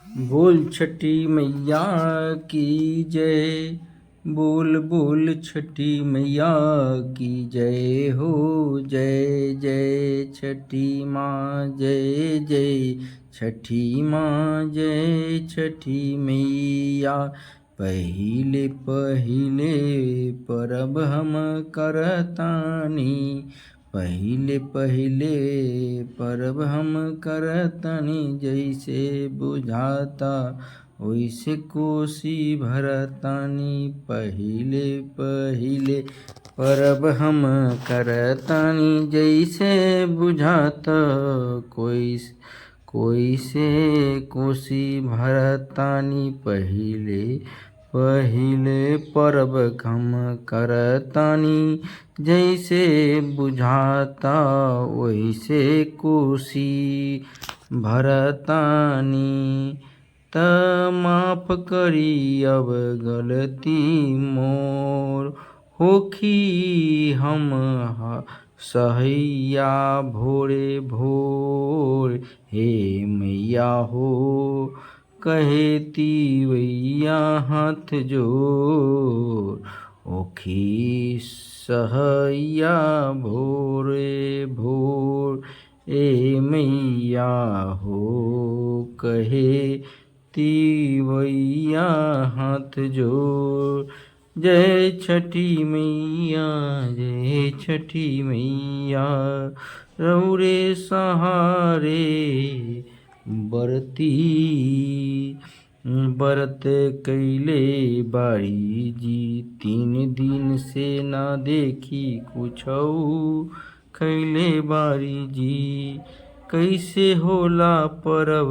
बोल छठी मैया की जय। बोल बोल छठी मैया की जय हो। जय जय छठी माँ, जय जय छठी माँ, जय छठी मैया। पहिले पहिले परब हम करतानी, पहिले पहिले परब हम करतानी। जैसे बुझाता वैसे कोसी भरतानी, पहिले पहिले परब हम करतानी। जैसे बुझाता कोई से कोसी भरतानी, पहिले पहिले परब हम करतानी। जैसे बुझाता वैसे कोसी भरतानी। त माफ करी अब गलती मोर, होखी हम सहैया भोरे भोर। हे मैया हो कहे तिवैया हाथ जोर, होखी सहैया भोरे भोर। ए मैया हो कहे तिवैया हाथ जोर। जय छठी मैया, जय छठी मैया। रौरे सहारे बरती बरत कैले बाड़ी जी, 3 दिन से ना देखी कुछऊ खैले बारी जी। कैसे होला परब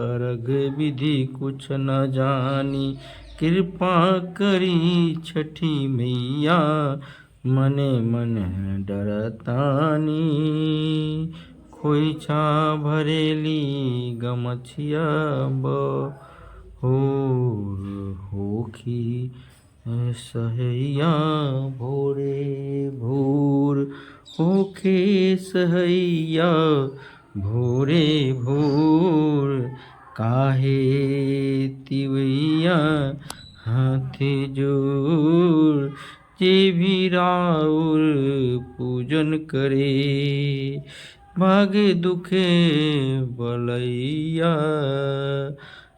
अर्घ विधि कुछ न जानी, कृपा करी छठी मैया मने मन डरतानी। खोइछा भरेली गमछिया बहोर, होखी सहैया भोरे भोर। होखे सहैया भोरे भोर, काहे तिवैया हाथ जोर। जे भी राउर पूजन करे भागे दुखे बलैया।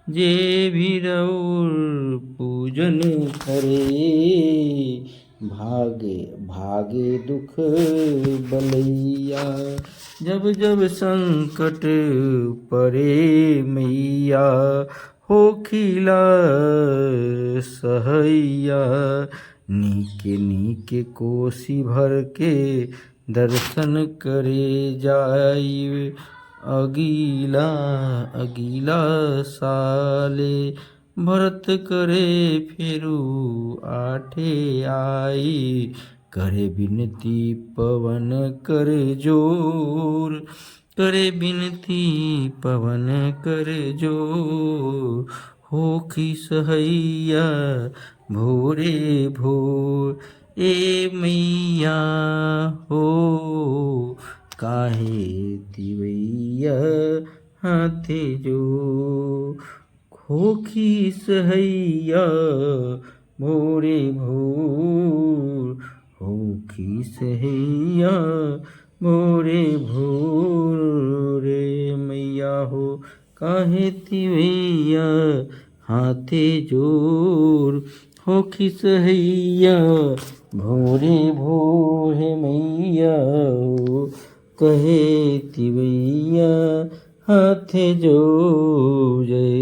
जे भी राउर पूजन करे भागे दुख बलैया। जब जब संकट परे मैया होखिला सहैया। नीके नीके कोसी भर के दर्शन करे जाई, अगीला अगीला साले व्रत करे फेरू आठे आई। करे बिनती पवन कर जोर, करे बिनती पवन कर जोर। होखी सहैया भोरे भोर, ए मैया हो काहे तिवैया हाथ जोर। होखी सहैया भोरे भोर, होखी सहैया भोरे भोर। रे मैया हो काहे तिवैया हाथे जोर, होखी सहैया भोरे भोर। हे मैया हो कहे तिवैया हाथे जोर। जय